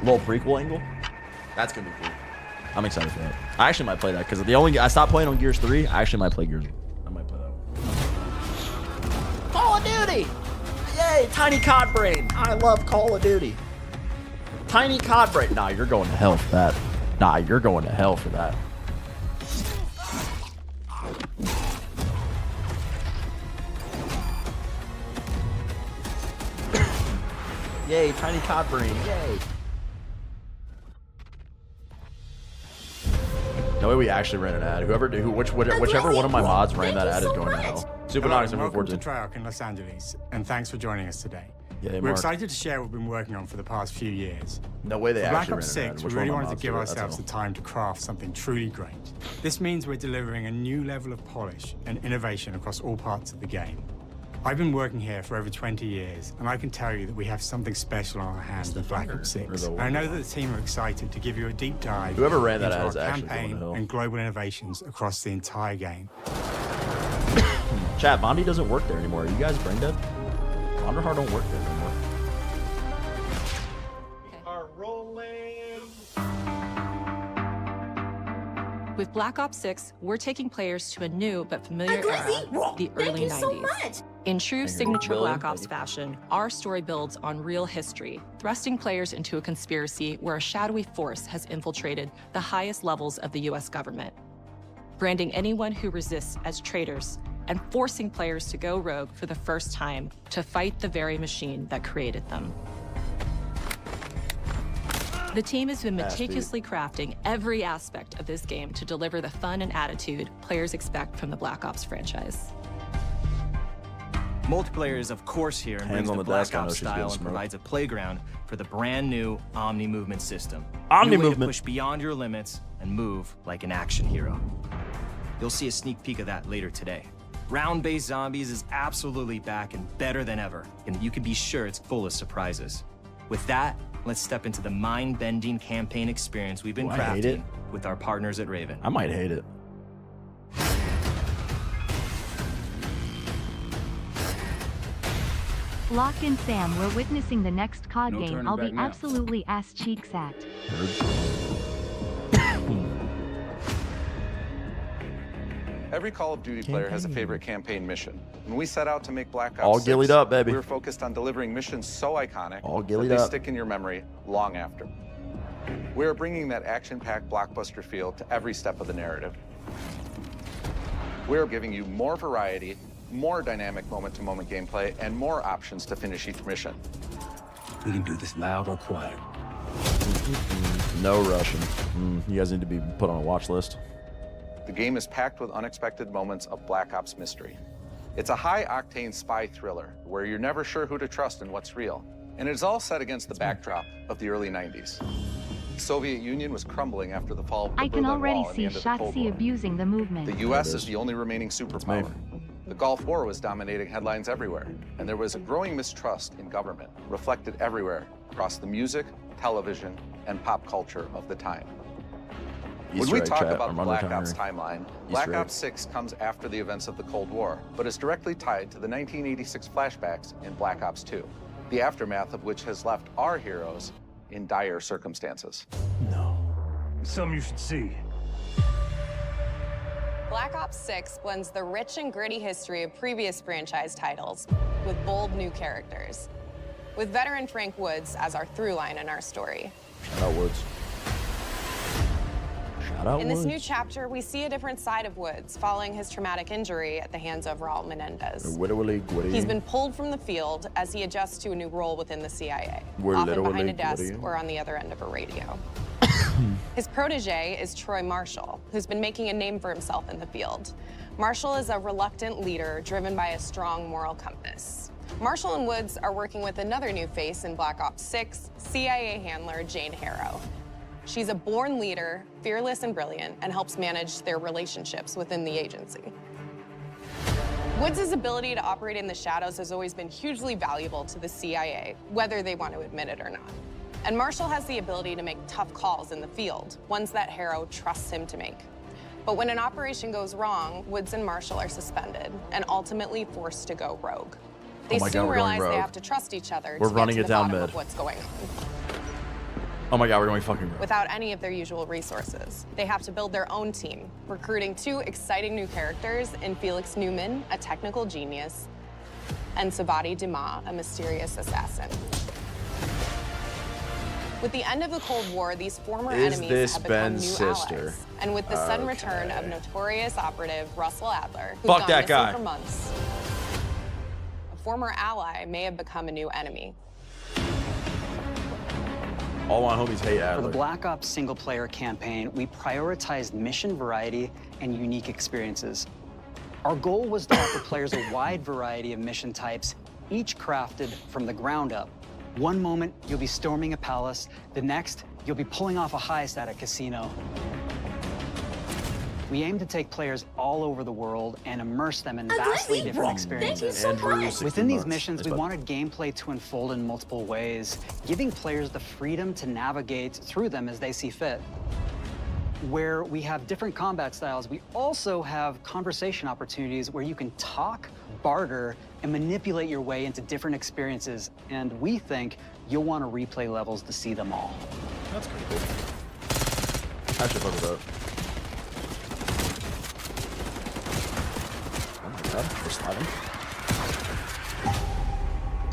little prequel angle. That's gonna be cool. I'm excited for that. I actually might play that because I stopped playing on Gears 3. I actually might play Gears. I might play that one. Call of Duty! Yay, Tiny Cod Brain. I love Call of Duty. Tiny Cod Brain. Nah, you're going to hell for that. Nah, you're going to hell for that. Yay, Tiny Cod Brain. Yay. No way we actually ran an ad. Whichever one of my mods ran that ad is going to hell. Supernauts are welcome to Treyarch in Los Angeles, and thanks for joining us today. Yeah, We're excited to share what we've been working on for the past few years. No way they For actually Black Ops ran an ad. 6, Which we really one of my wanted to mods give did it? ourselves the That's time to craft something truly great. This means we're delivering a new level of polish and innovation across all parts of the game. I've been working here for over 20 years, and I can tell you that we have something special on our hands with Black Ops 6. And I know that the team are excited to give you a deep dive Whoever ran that into ad our is actually going to campaign hell. and global innovations across the entire game. Chat, Bondi doesn't work there anymore. Are you guys brain dead? Underheart don't work there anymore. With Black Ops 6, we're taking players to a new but familiar era, the early 90s. In true signature Black Ops fashion, our story builds on real history, thrusting players into a conspiracy where a shadowy force has infiltrated the highest levels of the US government, branding anyone who resists as traitors and forcing players to go rogue for the first time to fight the very machine that created them. The team has been meticulously crafting every aspect of this game to deliver the fun and attitude players expect from the Black Ops franchise. Multiplayer is, of course, here and brings on the the Black desk, I know Ops she's getting style and smoked. provides a playground for the brand new Omni movement system. Omni New way to movement. push beyond your limits and move like an action hero. You'll see a sneak peek of that later today. Round-based zombies is absolutely back and better than ever, and you can be sure it's full of surprises. With that, let's step into the mind-bending campaign experience we've been Do I hate it? crafting with our partners at Raven. I might hate it. Locke and Sam, we're witnessing the next COD No game turning I'll be back now. absolutely ass cheeks at. Every Call of Duty player has a favorite campaign mission. When we set out to make Black Ops All 6, gillied up, baby. we were focused on delivering missions so iconic All that gillied they up. stick in your memory long after. We are bringing that action-packed blockbuster feel to every step of the narrative. We're giving you more variety, more dynamic moment-to-moment gameplay, and more options to finish each mission. We can do this loud or quiet. No Russian. You guys need to be put on a watch list. The game is packed with unexpected moments of Black Ops mystery. It's a high-octane spy thriller where you're never sure who to trust and what's real. And it's all set against the backdrop of the early 90s. The Soviet Union was crumbling after the fall of the I can Berlin already Wall and the see end of the Cold Shotzi War. abusing the movement. The U.S. is the only remaining superpower. The Gulf War was dominating headlines everywhere, and there was a growing mistrust in government, reflected everywhere across the music, television, and pop culture of the time. When we talk about the Black Ops timeline, Black Ops 6 comes after the events of the Cold War, but is directly tied to the 1986 flashbacks in Black Ops 2, the aftermath of which has left our heroes in dire circumstances. Something you should see. Black Ops 6 blends the rich and gritty history of previous franchise titles with bold new characters, with veteran Frank Woods as our through line in our story. Shout out Woods. Shout out In this Woods. new chapter, we see a different side of Woods following his traumatic injury at the hands of Raul Menendez. He's been pulled from the field as he adjusts to a new role within the CIA, often behind a desk or on the other end of a radio. His protege is Troy Marshall, who's been making a name for himself in the field. Marshall is a reluctant leader driven by a strong moral compass. Marshall and Woods are working with another new face in Black Ops 6, CIA handler Jane Harrow. She's a born leader, fearless and brilliant, and helps manage their relationships within the agency. Woods' ability to operate in the shadows has always been hugely valuable to the CIA, whether they want to admit it or not. And Marshall has the ability to make tough calls in the field, ones that Harrow trusts him to make. But when an operation goes wrong, Woods and Marshall are suspended and ultimately forced to go rogue. They soon realize they have to trust each other to get to the bottom of what's going on. Oh my god, we're going fucking wrong. without any of their usual resources. They have to build their own team, recruiting 2 exciting new characters in Felix Newman, a technical genius, and Savati Dumas, a mysterious assassin. With the end of the Cold War, these former enemies have become new allies. And with the sudden return of notorious operative Russell Adler, who's gone missing for months, a former ally may have become a new enemy. All my homies hate Adler. For the Black Ops single-player campaign, we prioritized mission variety and unique experiences. Our goal was to offer players a wide variety of mission types, each crafted from the ground up. One moment, you'll be storming a palace. The next, you'll be pulling off a heist at a casino. We aim to take players all over the world and immerse them in vastly different experiences. Within these missions, we wanted gameplay to unfold in multiple ways, giving players the freedom to navigate through them as they see fit. Where we have different combat styles, we also have conversation opportunities where you can talk, barter, and manipulate your way into different experiences. And we think you'll want to replay levels to see them all. That's pretty cool. I should fuck with that. Oh my god, we're sliding.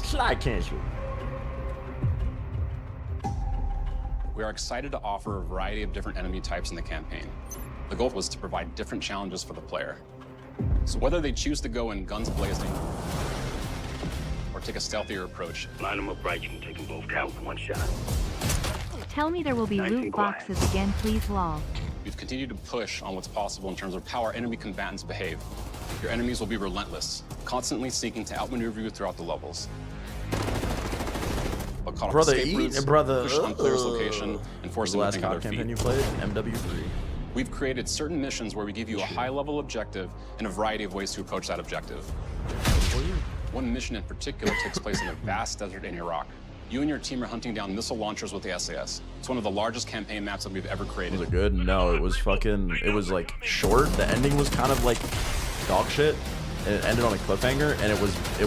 Slide cancel. We are excited to offer a variety of different enemy types in the campaign. The goal was to provide different challenges for the player. So whether they choose to go in guns blazing or take a stealthier approach. Line them up right, you can take them both down with one shot. Tell me there will be loot boxes again, please, lol. We've continued to push on what's possible in terms of how our enemy combatants behave. Your enemies will be relentless, constantly seeking to outmaneuver you throughout the levels. But caught off escape routes, push on player's location, and force them to think on their feet. You played MW3. We've created certain missions where we give you a high-level objective and a variety of ways to approach that objective. One mission in particular takes place in a vast desert in Iraq. You and your team are hunting down missile launchers with the SAS. It's one of the largest campaign maps that we've ever created. Was it good? No, it was fucking, it was like short. The ending was kind of like dog shit. And it ended on a cliffhanger, and it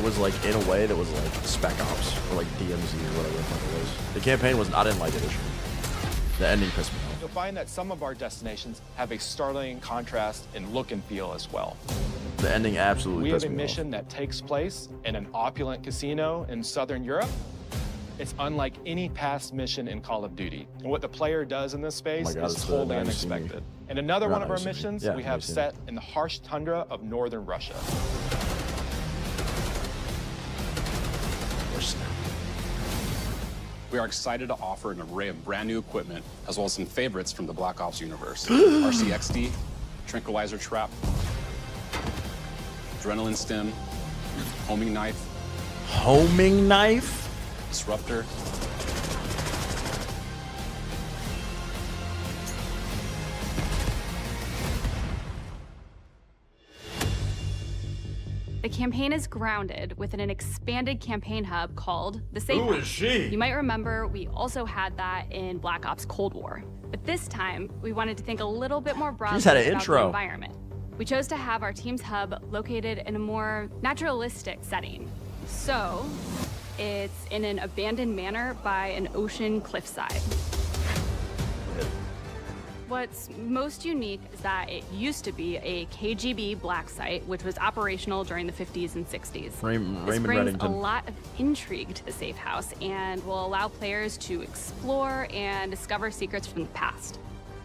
was like in a way that was like Spec Ops or like DMZ or whatever the fuck it was. The campaign was, I didn't like it. The ending pissed me off. You'll find that some of our destinations have a startling contrast in look and feel as well. The ending absolutely pissed me off. We have a mission that takes place in an opulent casino in Southern Europe. It's unlike any past mission in Call of Duty. And what the player does in this space is totally unexpected. And another one of our missions we have set in the harsh tundra of northern Russia. We are excited to offer an array of brand new equipment, as well as some favorites from the Black Ops universe. RCXD, Tranquilizer Trap, Adrenaline Stim, Homing Knife. Homing Knife? Disruptor. The campaign is grounded within an expanded campaign hub called the Safe House. Who is she? You might remember we also had that in Black Ops Cold War. But this time, we wanted to think a little bit more broadly about the environment. We chose to have our team's hub located in a more naturalistic setting. So, it's in an abandoned manor by an ocean cliffside. What's most unique is that it used to be a KGB black site, which was operational during the 50s and 60s. This brings a lot of intrigue to the safe house and will allow players to explore and discover secrets from the past.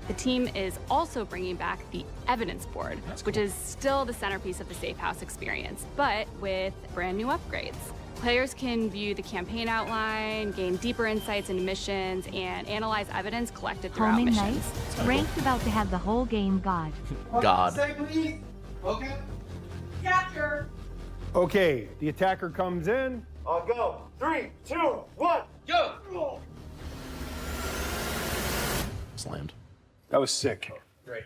The team is also bringing back the evidence board, which is still the centerpiece of the safe house experience, but with brand new upgrades. Players can view the campaign outline, gain deeper insights into missions, and analyze evidence collected throughout Homing missions. Knife, ranked about to have the whole game god. God. Okay. Capture. Okay, the attacker comes in. I'll go. 3, 2, 1, go. Slammed. That was sick. Great.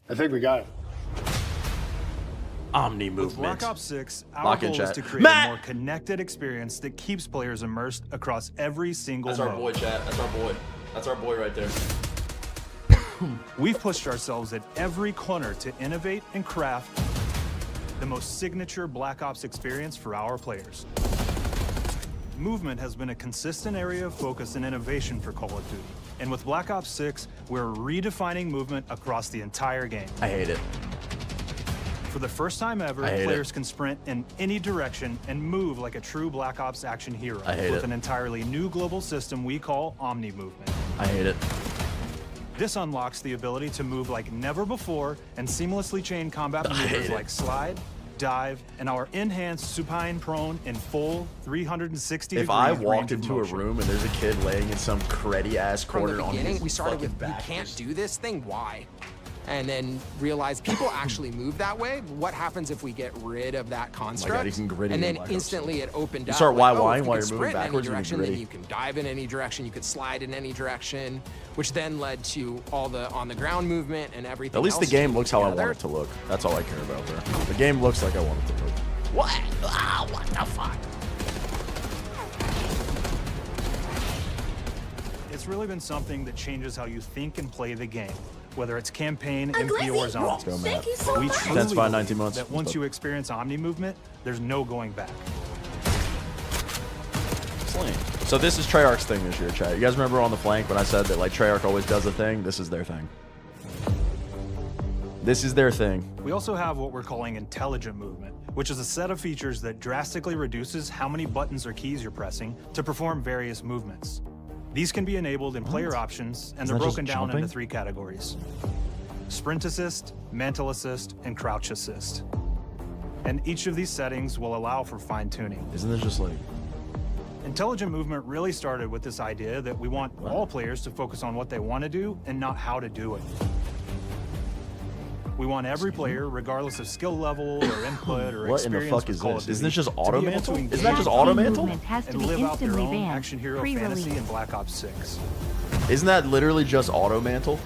I think we got it. Omni With movement. Black Ops 6, our goal is to create a more connected experience that keeps players immersed across every single That's our mode. boy, chat. That's our boy. That's our boy right there. We've pushed ourselves at every corner to innovate and craft the most signature Black Ops experience for our players. movement has been a consistent area of focus and innovation for Call of Duty. And with Black Ops 6, we're redefining movement across the entire game. I hate it. For the first time ever, players can sprint in any direction and move like a true Black Ops action hero with an entirely new global system we call Omni movement. I hate it. This unlocks the ability to move like never before and seamlessly chain combat maneuvers like slide, dive, and our enhanced supine prone in full 360 If I walked into a room and there's a kid laying in some cruddy ass corner on his we started fucking with, back. we can't do this thing, why? And then realize people actually move that way. What happens if we get rid of that construct? you can gritty and then in Black Ops. instantly it opened You up. start like, YYing if you while could you're moving sprint in any backwards, you can direction, then gritty. you can dive in any direction, you could slide in any direction, which then led to all the on the ground movement and everything. At least the else game looks how I together. want it to look. That's all I care about there. The game looks like I want it to look. What? Ah, what the fuck? It's really been something that changes how you think and play the game. Whether it's campaign, MP, or zombie. We truly That's fine, 19 believe months. that once you experience Omni movement, there's no going back. So this is Treyarch's thing this year, chat. You guys remember on the flank when I said that like Treyarch always does a thing? This is their thing. This is their thing. We also have what we're calling intelligent movement, which is a set of features that drastically reduces how many buttons or keys you're pressing to perform various movements. These can be enabled in player options, and they're broken down into 3 categories: sprint assist, mantle assist, and crouch assist. And each of these settings will allow for fine-tuning. Isn't this just like... Intelligent movement really started with this idea that we want all players to focus on what they want to do and not how to do it. We want every player, regardless of skill level or input or What in the experience fuck with is Call this? of Isn't this Duty, just to be auto able mantle? to Isn't that just auto mantle? and live out their own action hero fantasy in Black Ops 6. Isn't that literally just auto mantle?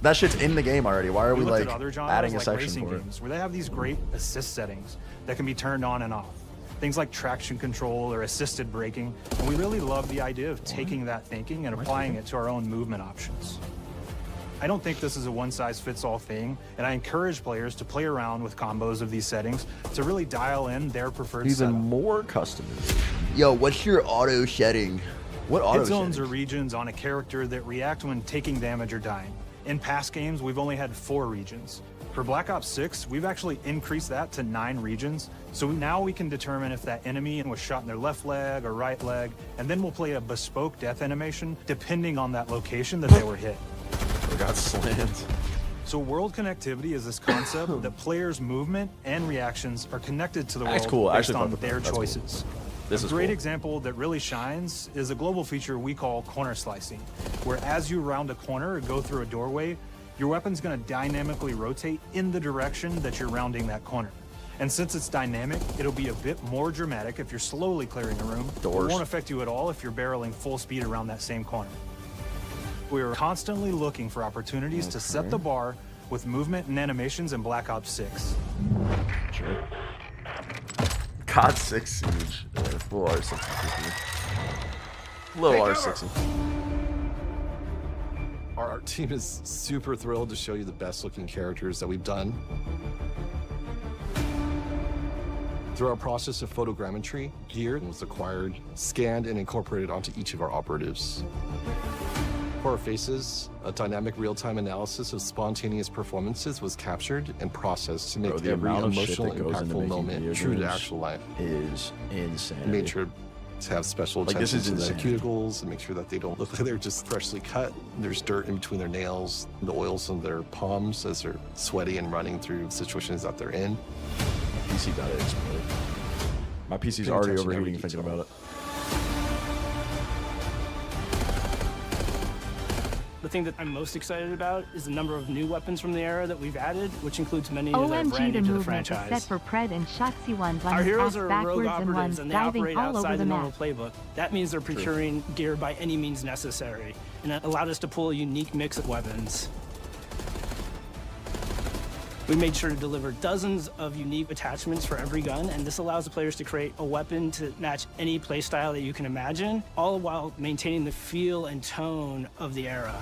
That shit's in the game already. Why are we looked like at other genres adding a like section racing for it? games where they have these great assist settings that can be turned on and off. Things like traction control or assisted braking. And we really love the idea of taking that thinking and applying it to our own movement options. I don't think this is a one-size-fits-all thing, and I encourage players to play around with combos of these settings to really dial in their preferred Even setup. more customization. Yo, what's your auto setting? What auto Hit zones setting? are regions on a character that react when taking damage or dying. In past games, we've only had 4 regions. For Black Ops 6, we've actually increased that to 9 regions, so now we can determine if that enemy was shot in their left leg or right leg, and then we'll play a bespoke death animation depending on that location that they were hit. I got slammed. So world connectivity is this concept that players' movement and reactions are connected to the That's world cool. based Actually, on fuck with their that. That's cool. choices. This a is great cool. example that really shines is a global feature we call corner slicing, where as you round a corner or go through a doorway, your weapon's going to dynamically rotate in the direction that you're rounding that corner. And since it's dynamic, it'll be a bit more dramatic if you're slowly clearing a room. It won't affect you at all if you're barreling full speed around that same corner. We are constantly looking for opportunities to set the bar with movement and animations in Black Ops 6. Sure. COD 6 Siege. Full R60. Little R60. Our art team is super thrilled to show you the best looking characters that we've done. Through our process of photogrammetry, gear was acquired, scanned, and incorporated onto each of our operatives. For our faces, a dynamic real-time analysis of spontaneous performances was captured and processed to make Bro, the every amount of shit emotional, that goes into impactful making moment video true to games actual life. Is insane. We made sure to have special Like, this attention is to their insane. cuticles and make sure that they don't look like they're just freshly cut. There's dirt in between their nails, the oils on their palms as they're sweaty and running through situations that they're in. PC got it exploded. My PC's Paying already attention to overheating every thinking about it. The thing that I'm most excited about is the number of new weapons from the era that we've added, which includes many that are brand OMG, new the to the movement is franchise. set for pred and shotzi ones on Our the heroes path are rogue backwards and operatives, ones and they diving operate all over outside the the normal map. playbook. That means they're procuring gear by any means necessary, and it allowed us to pull a unique mix of weapons. We made sure to deliver dozens of unique attachments for every gun, and this allows the players to create a weapon to match any playstyle that you can imagine, all while maintaining the feel and tone of the era.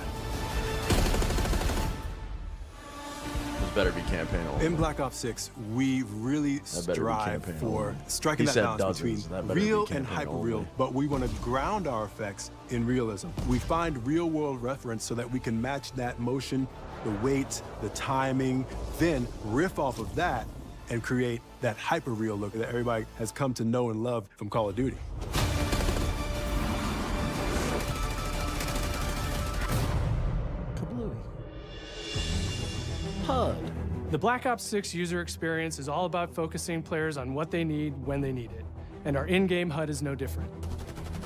better be campaign only. In Black Ops 6, we really strive for striking that balance between real and hyper-real, but we want to ground our effects in realism. We find real-world reference so that we can match that motion, the weight, the timing, then riff off of that and create that hyper-real look that everybody has come to know and love from Call of Duty. HUD. The Black Ops 6 user experience is all about focusing players on what they need when they need it, and our in-game HUD is no different.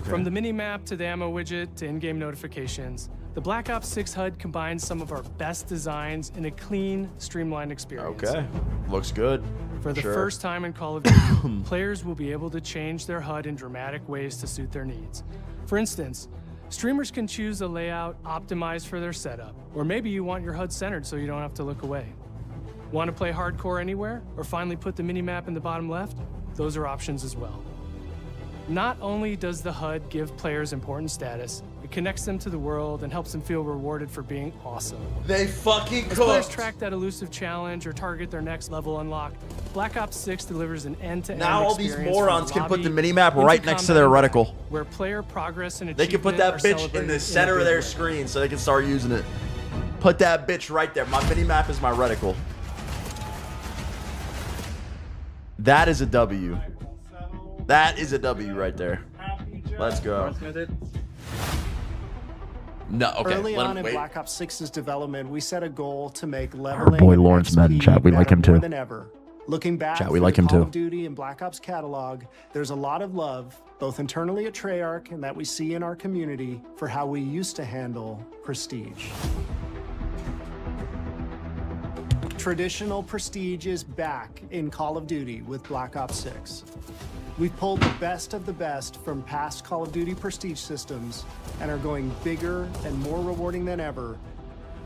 From the mini-map to the ammo widget to in-game notifications, the Black Ops 6 HUD combines some of our best designs in a clean, streamlined experience. Okay, looks good. For the first time in Call of Duty, players will be able to change their HUD in dramatic ways to suit their needs. For instance, streamers can choose a layout optimized for their setup, or maybe you want your HUD centered so you don't have to look away. Want to play hardcore anywhere, or finally put the mini-map in the bottom left? Those are options as well. Not only does the HUD give players important status, it connects them to the world and helps them feel rewarded for being awesome. They fucking cooked. As players track that elusive challenge or target their next level unlock, Black Ops 6 delivers an end-to-end Now all these experience morons from can put the lobby mini-map into right next to their combat, reticle. where player progress and They can put achievement that are bitch in celebrated the center a of big their way. screen so they can start using it. Put that bitch right there. My mini-map is my reticle. That is a W. That is a W right there. Let's go. No, okay. Early let on him in wait. Black Ops 6's development, we set a goal to make leveling boy and Lawrence XP Madden, chat, we like better him too. more than ever. Looking back Chat, we through like the him Call too. of Duty and Black Ops catalog, there's a lot of love, both internally at Treyarch and that we see in our community for how we used to handle prestige. Traditional prestige is back in Call of Duty with Black Ops 6. We've pulled the best of the best from past Call of Duty prestige systems and are going bigger and more rewarding than ever.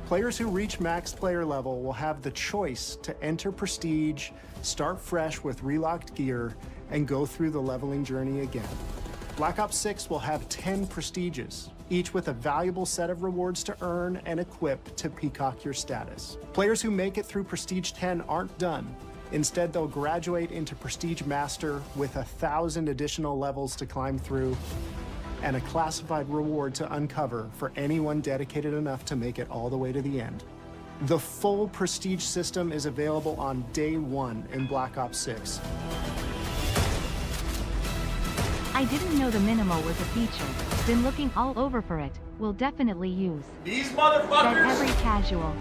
Players who reach max player level will have the choice to enter prestige, start fresh with relocked gear, and go through the leveling journey again. Black Ops 6 will have 10 prestiges, each with a valuable set of rewards to earn and equip to peacock your status. Players who make it through Prestige 10 aren't done. Instead, they'll graduate into Prestige Master with 1,000 additional levels to climb through and a classified reward to uncover for anyone dedicated enough to make it all the way to the end. The full Prestige system is available on day one in Black Ops 6. I didn't know the minimal was a feature. Been looking all over for it. Will definitely use. These Said motherfuckers. every casual.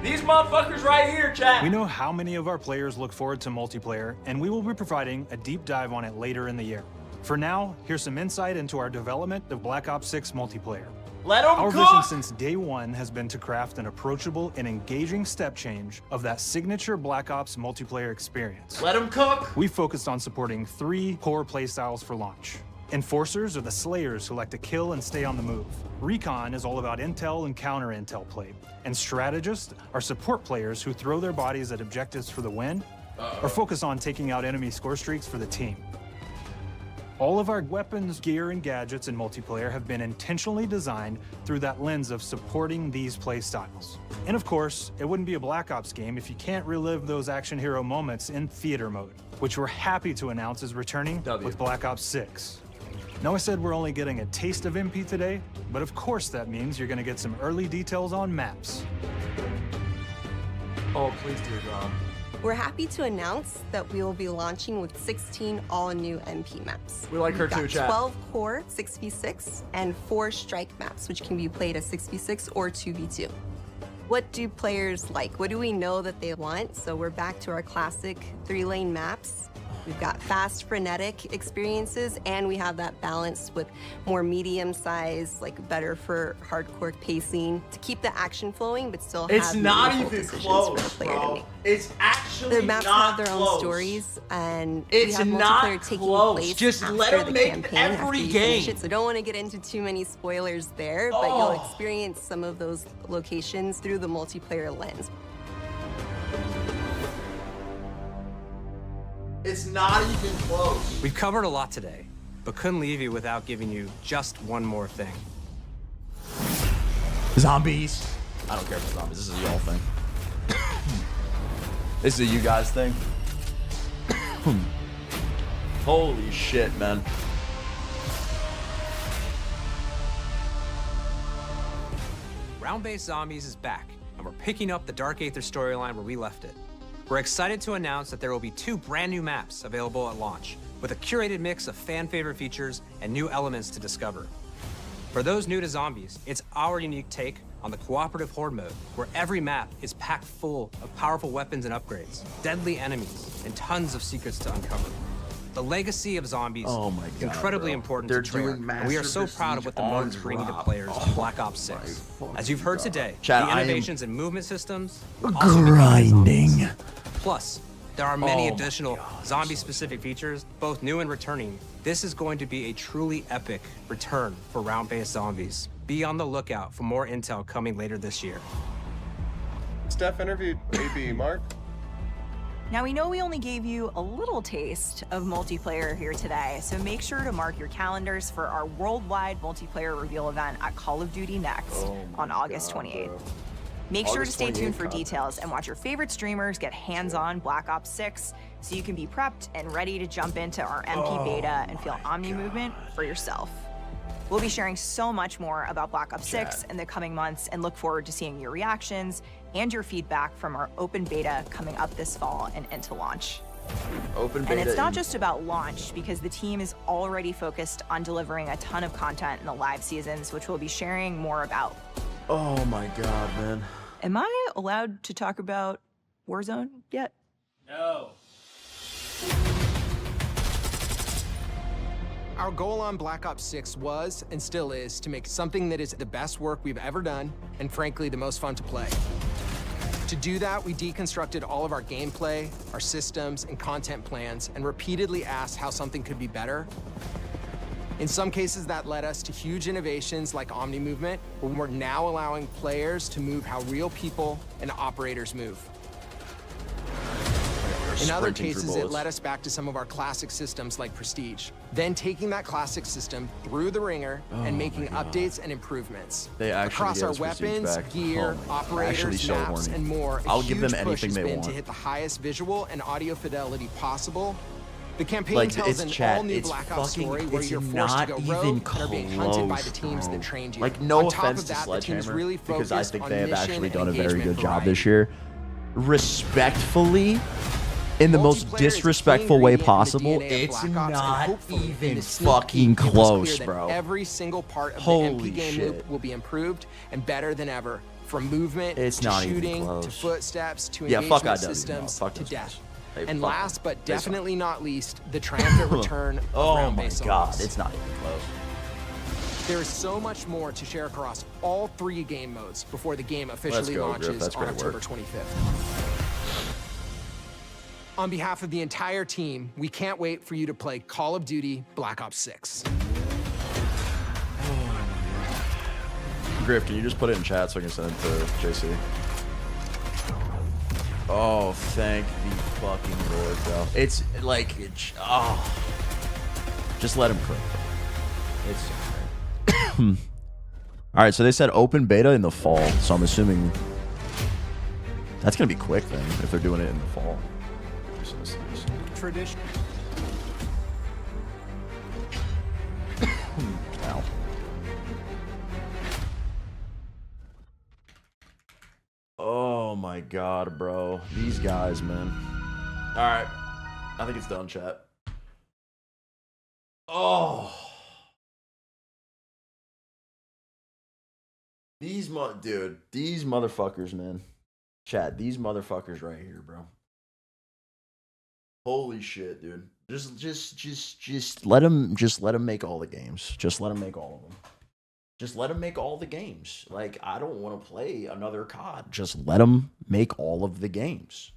These motherfuckers right here, chat. We know how many of our players look forward to multiplayer, and we will be providing a deep dive on it later in the year. For now, here's some insight into our development of Black Ops 6 multiplayer. Let 'em Our cook. vision since day one has been to craft an approachable and engaging step change of that signature Black Ops multiplayer experience. Let 'em cook. We focused on supporting 3 core playstyles for launch. Enforcers are the slayers who like to kill and stay on the move. Recon is all about intel and counter-intel play. And strategists are support players who throw their bodies at objectives for the win or focus on taking out enemy score streaks for the team. All of our weapons, gear, and gadgets in multiplayer have been intentionally designed through that lens of supporting these play styles. And of course, it wouldn't be a Black Ops game if you can't relive those action hero moments in theater mode, which we're happy to announce is returning with Black Ops 6. Now I said we're only getting a taste of MP today, but of course that means you're gonna get some early details on maps. Oh, please, dear God. We're happy to announce that we will be launching with 16 all-new MP maps. We like her We've too, got chat. 12 core 6v6 and 4 strike maps, which can be played as 6v6 or 2v2. What do players like? What do we know that they want? So we're back to our classic 3-lane maps. We've got fast, frenetic experiences, and we have that balance with more medium-sized, like better for hardcore pacing to keep the action flowing, but still have It's not meaningful even decisions close, for the player to bro. make. It's actually The maps not have their close. own stories, and It's we have not multiplayer taking close. place Just after let the them make campaign, every after you finish game. it. So don't want to get into too many spoilers there, but Oh. you'll experience some of those locations through the multiplayer lens. It's not even close. We've covered a lot today, but couldn't leave you without giving you just one more thing. Zombies. I don't care for zombies. This is a y'all thing. This is a you guys thing. Holy shit, man. Round-based Zombies is back, and we're picking up the Dark Aether storyline where we left it. We're excited to announce that there will be 2 brand new maps available at launch, with a curated mix of fan-favorite features and new elements to discover. For those new to Zombies, it's our unique take on the cooperative horde mode, where every map is packed full of powerful weapons and upgrades, deadly enemies, and tons of secrets to uncover. The legacy of Zombies is incredibly important to Treyarch, and we are so proud of what the mode is bringing to players on Black Ops 6. As you've heard today, the innovations in movement systems grinding. Plus, there are many additional zombie-specific features, both new and returning. This is going to be a truly epic return for round-based Zombies. Be on the lookout for more intel coming later this year. Steph interviewed AB Mark. Now, we know we only gave you a little taste of multiplayer here today, so make sure to mark your calendars for our worldwide multiplayer reveal event at Call of Duty Next on August 28th. Make sure to stay tuned for details and watch your favorite streamers get hands-on Black Ops 6 so you can be prepped and ready to jump into our MP beta and feel Omni movement for yourself. We'll be sharing so much more about Black Ops 6 in the coming months and look forward to seeing your reactions and your feedback from our open beta coming up this fall and into launch. Open beta. And it's not just about launch, because the team is already focused on delivering a ton of content in the live seasons, which we'll be sharing more about. Oh my god, man. Am I allowed to talk about Warzone yet? No. Our goal on Black Ops 6 was, and still is, to make something that is the best work we've ever done, and frankly, the most fun to play. To do that, we deconstructed all of our gameplay, our systems, and content plans, and repeatedly asked how something could be better. In some cases, that led us to huge innovations like Omni movement, where we're now allowing players to move how real people and operators move. In other cases, it led us back to some of our classic systems like Prestige, then taking that classic system through the ringer and making updates and improvements. They actually across our weapons, gear, operators, maps, and more. I'll give them anything they want to hit the highest visual and audio fidelity possible. The campaign tells an all-new Black Ops story where you're forced to go rogue and are being hunted by the teams that trained you. Like, no offense to Sledgehammer, because I think they have actually done a very good job this year. Respectfully, in the most disrespectful way possible, it's not even fucking close, bro. Every single part of the MP game loop will be improved and better than ever. From movement to shooting to footsteps to engagement systems to death. And last but definitely not least, the triumphant return of round-based Zombies. It's not even close. There is so much more to share across all 3 game modes before the game officially launches on October 25th. On behalf of the entire team, we can't wait for you to play Call of Duty Black Ops 6. Griff, can you just put it in chat so I can send it to JC? Oh, thank the fucking Lord, bro. It's like, just let him cook. It's so great. All right, so they said open beta in the fall, so I'm assuming that's gonna be quick then if they're doing it in the fall. Tradition. Ow. Oh my god, bro. These guys, man. Alright. I think it's done, chat. Oh. These motherfuckers, man. Chat, these motherfuckers right here, bro. Holy shit, dude. Just let them make all the games. Just let them make all of them. Just let them make all the games. Like, I don't want to play another COD. Just let them make all of the games.